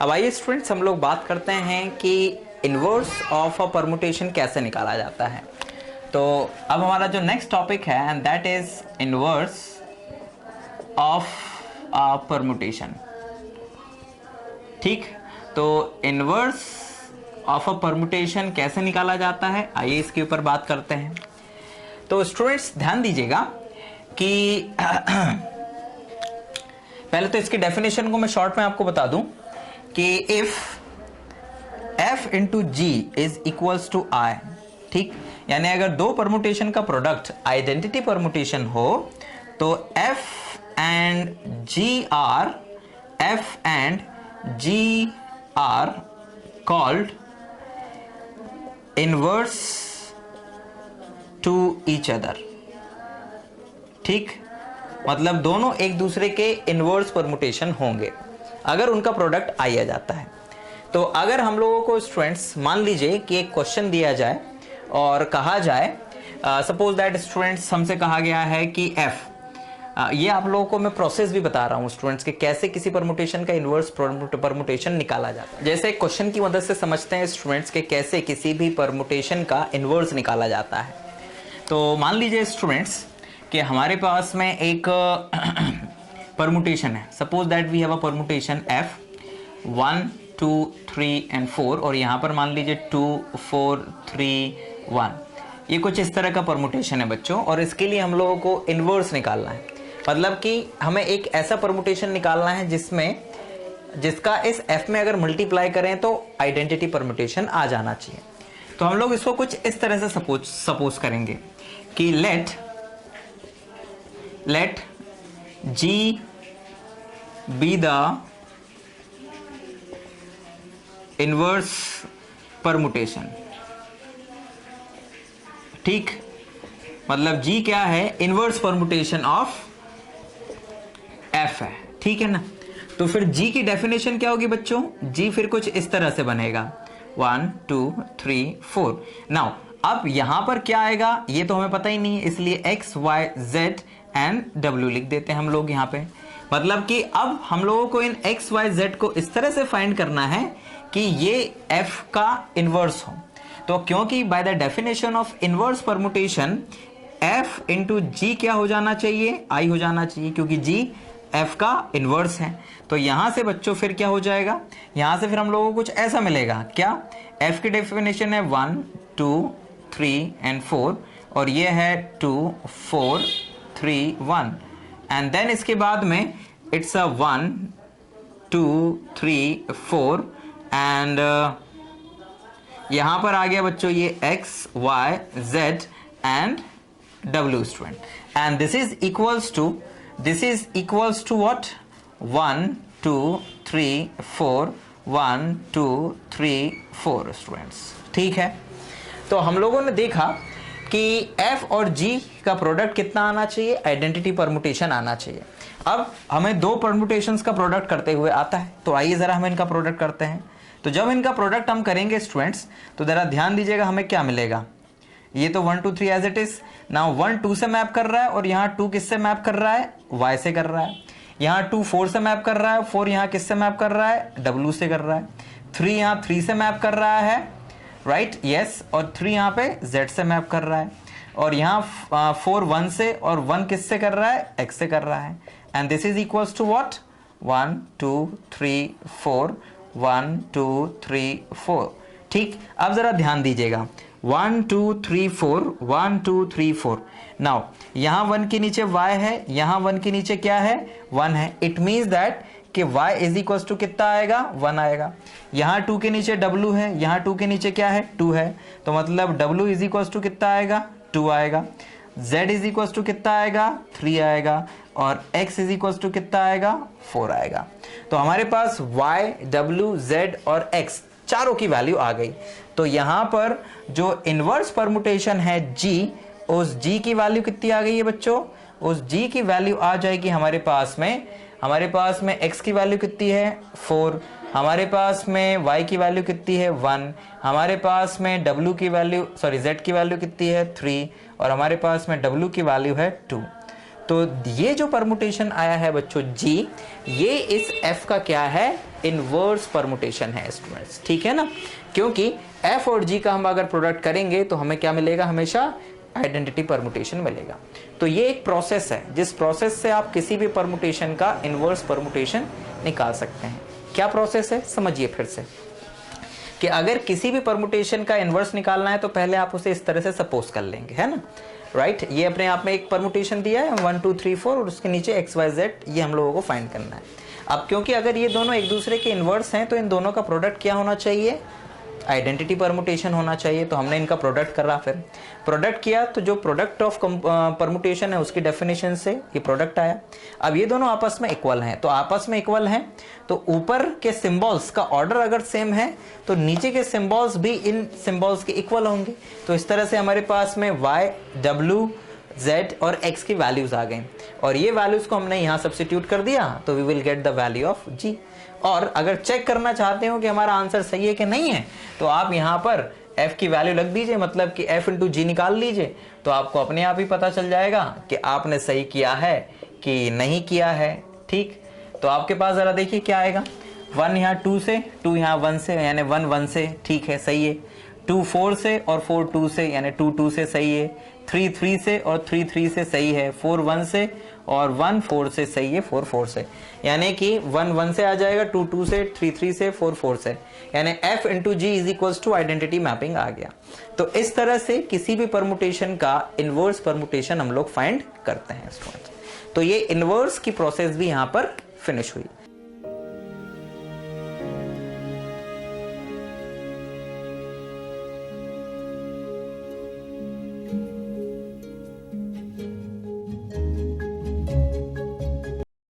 अब आइए स्टूडेंट्स हम लोग बात करते हैं कि इनवर्स ऑफ अ परमुटेशन कैसे निकाला जाता है। तो अब हमारा जो नेक्स्ट टॉपिक है and that is inverse of a permutation. ठीक, तो इनवर्स ऑफ अ परमुटेशन कैसे निकाला जाता है, आइए इसके ऊपर बात करते हैं। तो स्टूडेंट्स ध्यान दीजिएगा कि पहले तो इसकी डेफिनेशन को मैं शॉर्ट में आपको बता दूं कि if f into g is equals to I, ठीक, यानी अगर दो परमुटेशन का प्रोडक्ट आइडेंटिटी परमुटेशन हो तो f and g are called inverse to each other. ठीक, मतलब दोनों एक दूसरे के इनवर्स परमुटेशन होंगे अगर उनका प्रोडक्ट आई आ जाता है। तो अगर हम लोगों को स्टूडेंट्स मान लीजिए कि एक क्वेश्चन दिया जाए और कहा जाए, सपोज दैट स्टूडेंट्स हमसे कहा गया है कि f, ये आप लोगों को मैं प्रोसेस भी बता रहा हूं स्टूडेंट्स कि कैसे किसी परमुटेशन का इनवर्स परमुटेशन निकाला जाता है। जैसे क्वेश्चन की मदद से समझते हैं स्टूडेंट्स के कैसे किसी भी परमुटेशन का इनवर्स निकाला जाता है। तो मान लीजिए स्टूडेंट्स कि हमारे पास में एक परमुटेशन है, suppose that we have a permutation f 1 2 3 and 4 और यहाँ पर मान लीजिए 2 4 3 1। ये कुछ इस तरह का परमुटेशन है बच्चों, और इसके लिए हम लोगों को इनवर्स निकालना है। मतलब कि हमें एक ऐसा परमुटेशन निकालना है जिसका इस f में अगर मल्टीप्लाई करें तो आइडेंटिटी परमुटेशन आ जाना चाहिए। तो हम लोग इसको कुछ इस तरह से सपोज करेंगे कि let G be the inverse permutation। ठीक, मतलब G क्या है, इनवर्स परमुटेशन ऑफ F है, ठीक है ना। तो फिर G की डेफिनेशन क्या होगी बच्चों, G फिर कुछ इस तरह से बनेगा 1 2 3 4। नाउ अब यहां पर क्या आएगा ये तो हमें पता ही नहीं है, इसलिए x y z and w लिख देते हैं हम लोग यहाँ पे। मतलब कि अब हम लोगों को इन x y z को इस तरह से फाइंड करना है कि ये f का इनवर्स हो। तो क्योंकि by the definition of inverse permutation f into g क्या हो जाना चाहिए, i हो जाना चाहिए, क्योंकि g f का इनवर्स है। तो यहां से बच्चों फिर क्या हो जाएगा, यहां से फिर हम लोगों को कुछ ऐसा मिलेगा, क्या, f की डेफिनेशन है 1 2 3 and 4 और ये है 2 4 3 1 एंड देन इसके बाद में इट्स अ 1 2 3 4 एंड यहां पर आ गया बच्चों ये x y z and w student, and this is equals to what, 1 2 3 4 1 2 3 4 students. ठीक है, तो हम लोगों ने देखा कि f और g का प्रोडक्ट कितना आना चाहिए, आइडेंटिटी परमुटेशन आना चाहिए। अब हमें दो परमुटेशंस का प्रोडक्ट करते हुए आता है, तो आइए जरा हम इनका प्रोडक्ट करते हैं। तो जब इनका प्रोडक्ट हम करेंगे स्टूडेंट्स तो जरा ध्यान दीजिएगा हमें क्या मिलेगा। ये तो 1 2 3 एज इट इज। नाउ 1 2 से मैप कर रहा है और यहाँ 2 किससे मैप कर रहा है, y से कर रहा है। यहाँ 2 4 से मैप कर रहा है, 4 यहाँ किससे मैप कर रहा है, w से कर रहा है। 3 यहाँ 3 से मैप कर रहा है, राइट, यस, और 3 यहाँ पे z से मैप कर रहा है। और यहाँ 4 1 से और 1 किससे कर रहा है, x से कर रहा है। And this is equals to what, 1 2 3 4 1 2 3 4। ठीक, अब जरा ध्यान दीजिएगा 1 2 3 4 1 2 3 4। नाउ यहाँ 1 के नीचे y है, यहाँ 1 के नीचे क्या है, 1 है। इट मीन्स दैट कि y इज इक्वल्स टू कितना आएगा, 1 आएगा। यहाँ 2 के नीचे w है, यहाँ 2 के नीचे क्या है, 2 है। तो मतलब w इज इक्वल्स टू कितना आएगा, 2 आएगा। z इज इक्वल्स टू कितना आएगा, 3 आएगा। और x इज इक्वल्स टू कितना आएगा, 4 आएगा। तो हमारे पास y w z और x चारों की वैल्यू आ गई। तो यहां पर जो इनवर्स परमुटेशन है g, उस g की वैल्यू कितनी आ गई है बच्चों, उस g की वैल्यू आ जाएगी हमारे पास में x की वैल्यू कितनी है, 4, हमारे पास में y की वैल्यू कितनी है, 1, हमारे पास में w की वैल्यू z की वैल्यू कितनी है, 3, और हमारे पास में w की वैल्यू है 2। तो ये जो परमुटेशन आया है बच्चों G, ये इस F का क्या है, इनवर्स परमुटेशन है स्टूडेंट्स, ठीक है ना, क्योंकि F और G का हम अगर प्रोडक्ट करेंगे तो हमें क्या मिलेगा, हमेशा आइडेंटिटी परमुटेशन मिलेगा। तो ये एक प्रोसेस है जिस प्रोसेस से आप किसी भी परमुटेशन का इनवर्स परमुटेशन निकाल सकते हैं। क्या प्रोसेस है समझिए फिर से, कि अगर किसी भी परमुटेशन का इनवर्स निकालना है तो पहले आप उसे इस तरह से सपोज कर लेंगे, है ना, राइट। ये अपने आप में एक परमुटेशन दिया है 1 2 3 4 और उसके नीचे XYZ ये हम लोगों को फाइंड करना है। अब क्योंकि अगर ये दोनों एक दूसरे के इनवर्स हैं तो इन दोनों का प्रोडक्ट क्या होना चाहिए, आइडेंटिटी परमुटेशन होना चाहिए। तो हमने इनका प्रोडक्ट करा, फिर प्रोडक्ट किया तो जो प्रोडक्ट ऑफ परमुटेशन है उसकी डेफिनेशन से ये प्रोडक्ट आया। अब ये दोनों आपस में इक्वल हैं, तो आपस में इक्वल हैं तो ऊपर के सिंबल्स का ऑर्डर अगर सेम है तो नीचे के सिंबल्स भी इन सिंबल्स के इक्वल होंगे। तो इस तरह से हमारे पास में y, w, z और x की वैल्यूज आ गई और ये वैल्यूज को हमने यहाँ सब्स्टिट्यूट कर दिया तो we will get the value of g। और अगर चेक करना चाहते हो कि हमारा आंसर सही है कि नहीं है तो आप यहाँ पर f की वैल्यू लग दीजिए, मतलब कि f इंटू जी निकाल लीजिए, तो आपको अपने आप ही पता चल जाएगा कि आपने सही किया है कि नहीं किया है, ठीक। तो आपके पास जरा देखिए क्या आएगा, 1 यहाँ 2 से, 2 यहाँ 1 से, यानी 1 1 से, ठीक है सही है, 2 4 से और 4 2 से, यानी 2 2 से सही है, 3 3 से और 3 3 से सही है, 4 1 से और 1 4 से सही है, 4 4 से, यानी कि 1 1 से आ जाएगा, 2 2 से, 3 3 से, 4 4 से, यानी f into g is equals to identity mapping आ गया। तो इस तरह से किसी भी परमुटेशन का इनवर्स परमुटेशन हम लोग फाइंड करते हैं स्टूडेंट्स। तो ये इनवर्स की प्रोसेस भी यहाँ पर फिनिश हुई।